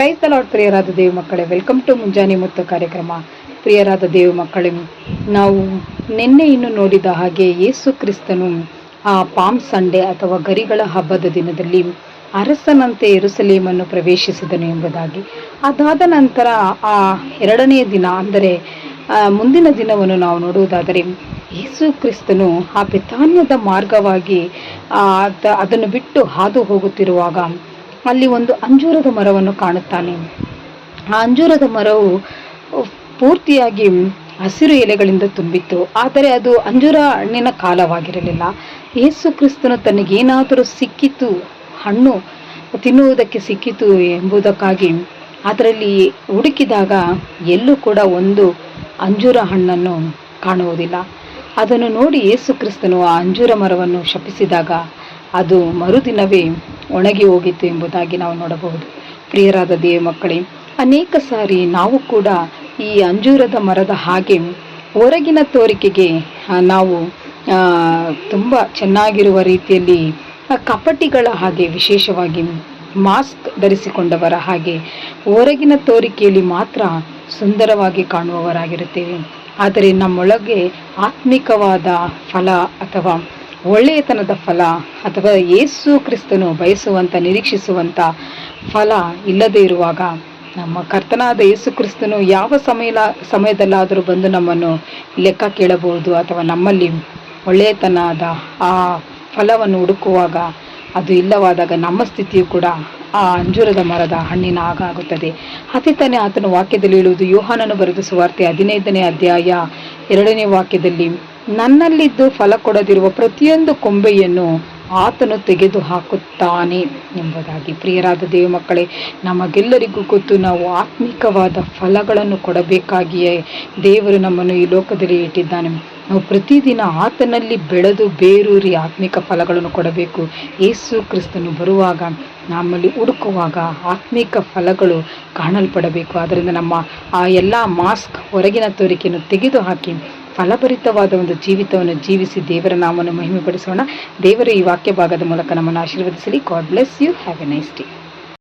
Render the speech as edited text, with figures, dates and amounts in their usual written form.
Praise the lord. ಪ್ರಿಯರಾದ ದೇವ ಮಕ್ಕಳೇ, welcome to ಮುಂಜಾನೆ ಮುತ್ತು ಕಾರ್ಯಕ್ರಮ. ಪ್ರಿಯರಾದ ದೇವ ಮಕ್ಕಳೇ, ನಾವು ನಿನ್ನೆ ಇನ್ನು ನೋಡಿದ ಹಾಗೆ ಯೇಸು ಕ್ರಿಸ್ತನು ಆ ಪಾಮ್ ಸಂಡೆ ಅಥವಾ ಗರಿಗಳ ಹಬ್ಬದ ದಿನದಲ್ಲಿ ಅರಸನಂತೆ ಯೆರೂಸಲೇಮನ್ನು ಪ್ರವೇಶಿಸಿದನು ಎಂಬುದಾಗಿ. ಅದಾದ ನಂತರ ಆ ಎರಡನೇ ದಿನ ಅಂದರೆ ಮುಂದಿನ ದಿನವನ್ನು ನಾವು ನೋಡುವುದಾದರೆ, ಯೇಸು ಕ್ರಿಸ್ತನು ಆ ಬೆಥಾನ್ಯದ ಮಾರ್ಗವಾಗಿ ಅದನ್ನು ಬಿಟ್ಟು ಹಾದು ಹೋಗುತ್ತಿರುವಾಗ ಅಲ್ಲಿ ಒಂದು ಅಂಜೂರದ ಮರವನ್ನು ಕಾಣುತ್ತಾನೆ. ಆ ಅಂಜೂರದ ಮರವು ಪೂರ್ತಿಯಾಗಿ ಹಸಿರು ಎಲೆಗಳಿಂದ ತುಂಬಿತ್ತು. ಆದರೆ ಅದು ಅಂಜೂರ ಹಣ್ಣಿನ ಕಾಲವಾಗಿರಲಿಲ್ಲ. ಯೇಸು ಕ್ರಿಸ್ತನು ತನಗೇನಾದರೂ ಸಿಕ್ಕಿತು, ಹಣ್ಣು ತಿನ್ನುವುದಕ್ಕೆ ಸಿಕ್ಕಿತು ಎಂಬುದಕ್ಕಾಗಿ ಅದರಲ್ಲಿ ಹುಡುಕಿದಾಗ ಎಲ್ಲೂ ಕೂಡ ಒಂದು ಅಂಜೂರ ಹಣ್ಣನ್ನು ಕಾಣುವುದಿಲ್ಲ. ಅದನ್ನು ನೋಡಿ ಯೇಸು ಕ್ರಿಸ್ತನು ಆ ಅಂಜೂರ ಮರವನ್ನು ಶಪಿಸಿದಾಗ ಅದು ಮರುದಿನವೇ ಒಣಗಿ ಹೋಗಿತ್ತು ಎಂಬುದಾಗಿ ನಾವು ನೋಡಬಹುದು. ಪ್ರಿಯರಾದ ದೇವ ಮಕ್ಕಳೇ, ಅನೇಕ ಸಾರಿ ನಾವು ಕೂಡ ಈ ಅಂಜೂರದ ಮರದ ಹಾಗೆ ಹೊರಗಿನ ತೋರಿಕೆಗೆ ನಾವು ತುಂಬ ಚೆನ್ನಾಗಿರುವ ರೀತಿಯಲ್ಲಿ ಕಪಟಿಗಳ ಹಾಗೆ, ವಿಶೇಷವಾಗಿ ಮಾಸ್ಕ್ ಧರಿಸಿಕೊಂಡವರ ಹಾಗೆ ಹೊರಗಿನ ತೋರಿಕೆಯಲ್ಲಿ ಮಾತ್ರ ಸುಂದರವಾಗಿ ಕಾಣುವವರಾಗಿರುತ್ತೇವೆ. ಆದರೆ ನಮ್ಮೊಳಗೆ ಆತ್ಮಿಕವಾದ ಫಲ ಅಥವಾ ಒಳ್ಳೆಯತನದ ಫಲ ಅಥವಾ ಯೇಸು ಕ್ರಿಸ್ತನು ಬಯಸುವಂಥ, ನಿರೀಕ್ಷಿಸುವಂಥ ಫಲ ಇಲ್ಲದೇ ಇರುವಾಗ ನಮ್ಮ ಕರ್ತನಾದ ಯೇಸು ಕ್ರಿಸ್ತನು ಯಾವ ಸಮಯದಲ್ಲಾದರೂ ಬಂದು ನಮ್ಮನ್ನು ಲೆಕ್ಕ ಕೇಳಬಹುದು. ಅಥವಾ ನಮ್ಮಲ್ಲಿ ಒಳ್ಳೆಯತನದ ಆ ಫಲವನ್ನು ಹುಡುಕುವಾಗ ಅದು ಇಲ್ಲವಾದಾಗ ನಮ್ಮ ಸ್ಥಿತಿಯು ಕೂಡ ಆ ಅಂಜೂರದ ಮರದ ಹಣ್ಣಿನ ಆಗುತ್ತದೆ. ಅದೇ ತಾನೇ ಆತನ ವಾಕ್ಯದಲ್ಲಿ ಹೇಳುವುದು. ಯೋಹಾನನು ಬರೆದ ಸುವಾರ್ತೆ 15ನೇ ಅಧ್ಯಾಯ 2ನೇ ವಾಕ್ಯದಲ್ಲಿ, ನನ್ನಲ್ಲಿದ್ದು ಫಲ ಕೊಡದಿರುವ ಪ್ರತಿಯೊಂದು ಕೊಂಬೆಯನ್ನು ಆತನು ತೆಗೆದು ಹಾಕುತ್ತಾನೆ ಎಂಬುದಾಗಿ. ಪ್ರಿಯರಾದ ದೇವ ಮಕ್ಕಳೇ, ನಮಗೆಲ್ಲರಿಗೂ ಗೊತ್ತು, ನಾವು ಆತ್ಮಿಕವಾದ ಫಲಗಳನ್ನು ಕೊಡಬೇಕಾಗಿಯೇ ದೇವರು ನಮ್ಮನ್ನು ಈ ಲೋಕದಲ್ಲಿ ಇಟ್ಟಿದ್ದಾನೆ. ನಾವು ಪ್ರತಿದಿನ ಆತನಲ್ಲಿ ಬೆಳೆದು ಬೇರೂರಿ ಆತ್ಮಿಕ ಫಲಗಳನ್ನು ಕೊಡಬೇಕು. ಯೇಸು ಕ್ರಿಸ್ತನು ಬರುವಾಗ, ನಮ್ಮಲ್ಲಿ ಹುಡುಕುವಾಗ ಆತ್ಮಿಕ ಫಲಗಳು ಕಾಣಲ್ಪಡಬೇಕು. ಆದ್ದರಿಂದ ನಮ್ಮ ಆ ಎಲ್ಲ ಮಾಸ್ಕ್, ಹೊರಗಿನ ತೋರಿಕೆಯನ್ನು ತೆಗೆದುಹಾಕಿ ಫಲಭರಿತವಾದ ಒಂದು ಜೀವಿತವನ್ನು ಜೀವಿಸಿ ದೇವರ ನಾಮವನ್ನು ಮಹಿಮೆಪಡಿಸೋಣ. ದೇವರ ಈ ವಾಕ್ಯ ಭಾಗದ ಮೂಲಕ ನಮ್ಮನ್ನು ಆಶೀರ್ವದಿಸಲಿ. God bless you. Have a nice day.